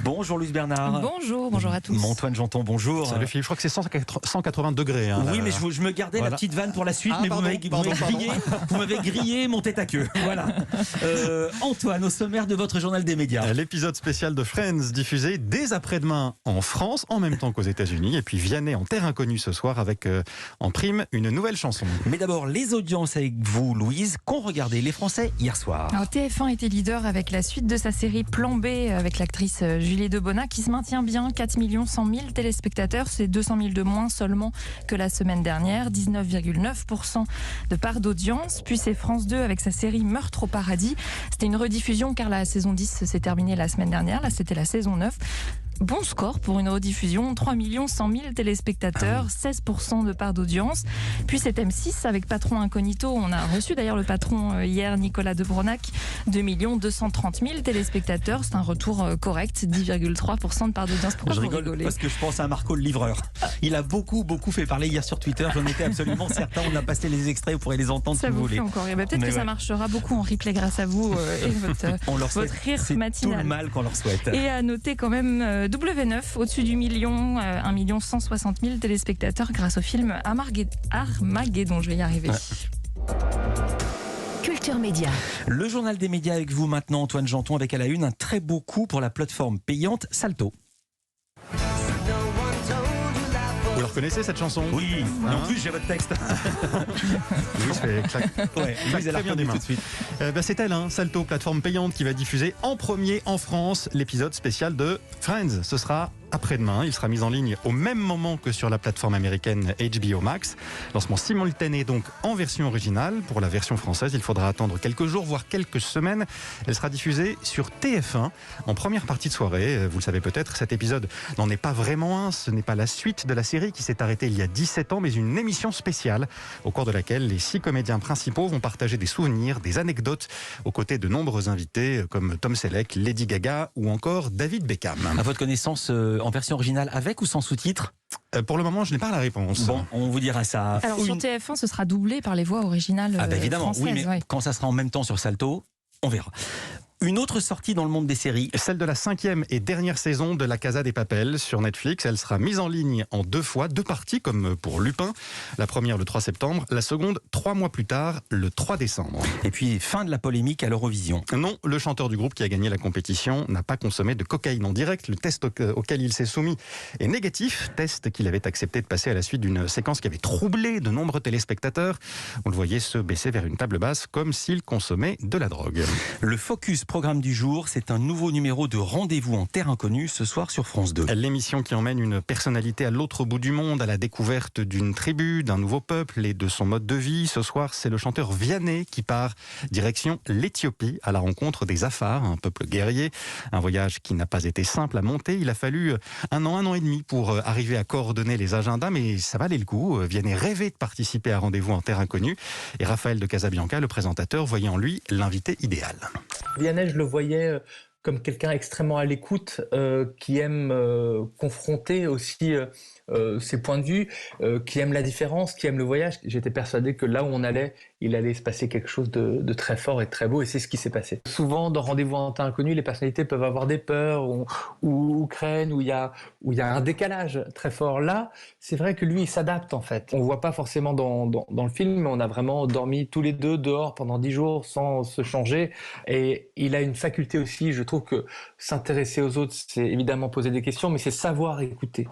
Bonjour Louise Bernard. Bonjour à tous. Antoine Janton, bonjour. Salut Philippe, je crois que c'est 180 degrés. Oui, mais je me gardais la petite vanne pour la suite, mais vous m'avez grillé mon tête à queue. Voilà. Antoine, au sommaire de votre journal des médias. L'épisode spécial de Friends diffusé dès après-demain en France, en même temps qu'aux États-Unis. Et puis Vianney en terre inconnue ce soir avec en prime une nouvelle chanson. Mais d'abord, les audiences avec vous, Louise, qu'ont regardé les Français hier soir. Alors, TF1 était leader avec la suite de sa série Plan B avec l'actrice Julie Debona qui se maintient bien, 4 100 000 téléspectateurs, c'est 200 000 de moins seulement que la semaine dernière, 19,9% de part d'audience. Puis c'est France 2 avec sa série Meurtre au paradis. C'était une rediffusion car la saison 10 s'est terminée la semaine dernière, là c'était la saison 9. Bon score pour une rediffusion, 3 100 000 téléspectateurs, 16% de part d'audience. Puis c'est M6 avec Patron Incognito. On a reçu d'ailleurs le patron hier, Nicolas Debronac, 2 230 000 téléspectateurs. C'est un retour correct, 10,3% de part d'audience. Pourquoi je rigole parce que je pense à Marco le livreur. Il a beaucoup fait parler hier sur Twitter. J'en étais absolument certain. On a passé les extraits, vous pourrez les entendre ça si vous voulez. Encore. Et peut-être que ça marchera beaucoup en replay grâce à vous et votre rire matinal. C'est tout le mal qu'on leur souhaite. Et à noter quand même W9 au-dessus du million, 1 160 000 téléspectateurs grâce au film Armageddon. Je vais y arriver. Culture Média. Le journal des médias avec vous maintenant, Antoine Janton, avec à la une un très beau coup pour la plateforme payante Salto. Vous la reconnaissez cette chanson ? Oui, en plus j'ai votre texte. Louise fait claque. Ouais, Louise, elle a bien des mains tout de suite. C'est elle, Salto, plateforme payante qui va diffuser en premier en France l'épisode spécial de Friends. Ce sera après-demain. Il sera mis en ligne au même moment que sur la plateforme américaine HBO Max. Lancement simultané donc en version originale. Pour la version française, il faudra attendre quelques jours, voire quelques semaines. Elle sera diffusée sur TF1 en première partie de soirée. Vous le savez peut-être, cet épisode n'en est pas vraiment un. Ce n'est pas la suite de la série qui s'est arrêtée il y a 17 ans, mais une émission spéciale au cours de laquelle les 6 comédiens principaux vont partager des souvenirs, des anecdotes aux côtés de nombreux invités comme Tom Selleck, Lady Gaga ou encore David Beckham. À votre connaissance, en version originale avec ou sans sous-titres ? Pour le moment, je n'ai pas la réponse. Bon, on vous dira ça. Alors sur TF1, ce sera doublé par les voix originales évidemment, françaises. Oui, mais quand ça sera en même temps sur Salto, on verra. Une autre sortie dans le monde des séries. Celle de la 5e et dernière saison de La Casa des Papel sur Netflix. Elle sera mise en ligne en 2 fois, 2 parties comme pour Lupin. La première le 3 septembre, la seconde 3 mois plus tard, le 3 décembre. Et puis fin de la polémique à l'Eurovision. Non, le chanteur du groupe qui a gagné la compétition n'a pas consommé de cocaïne en direct. Le test auquel il s'est soumis est négatif. Test qu'il avait accepté de passer à la suite d'une séquence qui avait troublé de nombreux téléspectateurs. On le voyait se baisser vers une table basse comme s'il consommait de la drogue. Le Focus programme du jour, c'est un nouveau numéro de Rendez-vous en terre inconnue ce soir sur France 2. L'émission qui emmène une personnalité à l'autre bout du monde, à la découverte d'une tribu, d'un nouveau peuple et de son mode de vie. Ce soir, c'est le chanteur Vianney qui part direction l'Éthiopie à la rencontre des Afars, un peuple guerrier. Un voyage qui n'a pas été simple à monter. Il a fallu un an et demi pour arriver à coordonner les agendas, mais ça valait le coup. Vianney rêvait de participer à Rendez-vous en terre inconnue et Raphaël de Casabianca, le présentateur, voyait en lui l'invité idéal. Vianney, je le voyais comme quelqu'un extrêmement à l'écoute, qui aime confronter aussi ses points de vue, qui aime la différence, qui aime le voyage. J'étais persuadé que là où on allait, il allait se passer quelque chose de très fort et de très beau, et c'est ce qui s'est passé. Souvent, dans Rendez-vous en terre inconnue, les personnalités peuvent avoir des peurs ou craignent, où il y a un décalage très fort. Là, c'est vrai que lui, il s'adapte en fait. On ne voit pas forcément dans le film, mais on a vraiment dormi tous les deux dehors pendant 10 jours sans se changer, et il a une faculté aussi, je trouve que s'intéresser aux autres, c'est évidemment poser des questions, mais c'est savoir écouter.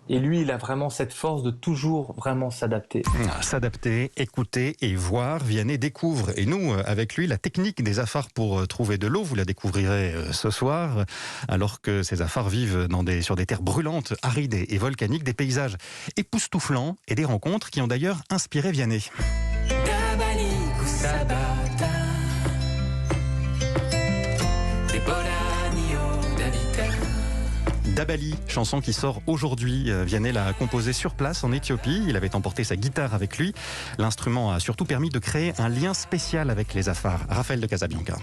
Et lui, il a vraiment cette force de toujours vraiment s'adapter. S'adapter, écouter et voir. Vianney découvre, et nous, avec lui, la technique des Afars pour trouver de l'eau. Vous la découvrirez ce soir, alors que ces Afars vivent sur des terres brûlantes, arides et volcaniques, des paysages époustouflants et des rencontres qui ont d'ailleurs inspiré Vianney. Dabali, chanson qui sort aujourd'hui. Vianney l'a composée sur place en Éthiopie. Il avait emporté sa guitare avec lui. L'instrument a surtout permis de créer un lien spécial avec les Afars. Raphaël de Casabianca.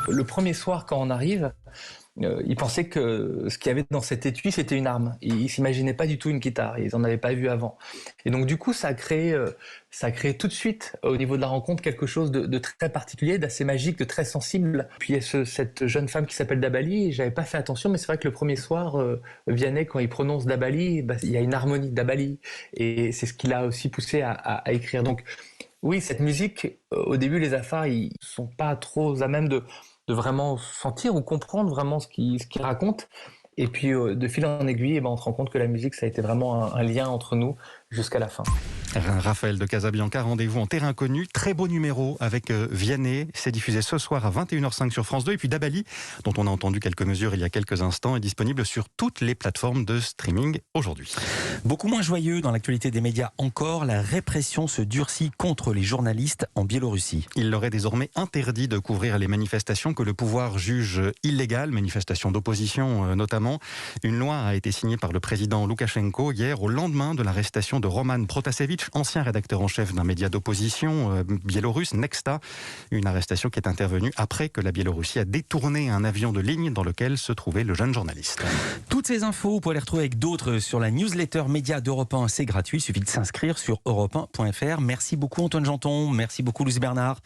Le premier soir, quand on arrive, ils pensaient que ce qu'il y avait dans cet étui, c'était une arme. Ils s'imaginaient pas du tout une guitare. Ils en avaient pas vu avant. Et donc, du coup, ça a créé tout de suite, au niveau de la rencontre, quelque chose de très particulier, d'assez magique, de très sensible. Puis, il y a cette jeune femme qui s'appelle Dabali. J'avais pas fait attention, mais c'est vrai que le premier soir, Vianney, quand il prononce Dabali, il y a une harmonie Dabali. Et c'est ce qui l'a aussi poussé à écrire. Donc, oui, cette musique, au début, les Afars, ils sont pas trop à même de vraiment sentir ou comprendre vraiment ce qu'il raconte. Et puis, de fil en aiguille, on se rend compte que la musique, ça a été vraiment un lien entre nous jusqu'à la fin. Raphaël de Casabianca, rendez-vous en terrain connu. Très beau numéro avec Vianney. C'est diffusé ce soir à 21h05 sur France 2. Et puis Dabali, dont on a entendu quelques mesures il y a quelques instants, est disponible sur toutes les plateformes de streaming aujourd'hui. Beaucoup moins joyeux dans l'actualité des médias encore, la répression se durcit contre les journalistes en Biélorussie. Il leur est désormais interdit de couvrir les manifestations que le pouvoir juge illégales, manifestations d'opposition notamment. Une loi a été signée par le président Loukachenko hier au lendemain de l'arrestation de Roman Protasevich, ancien rédacteur en chef d'un média d'opposition biélorusse, Nexta. Une arrestation qui est intervenue après que la Biélorussie a détourné un avion de ligne dans lequel se trouvait le jeune journaliste. Toutes ces infos, vous pouvez les retrouver avec d'autres sur la newsletter média d'Europe 1. C'est gratuit, il suffit de s'inscrire sur europe1.fr. Merci beaucoup Antoine Janton, merci beaucoup Louise Bernard.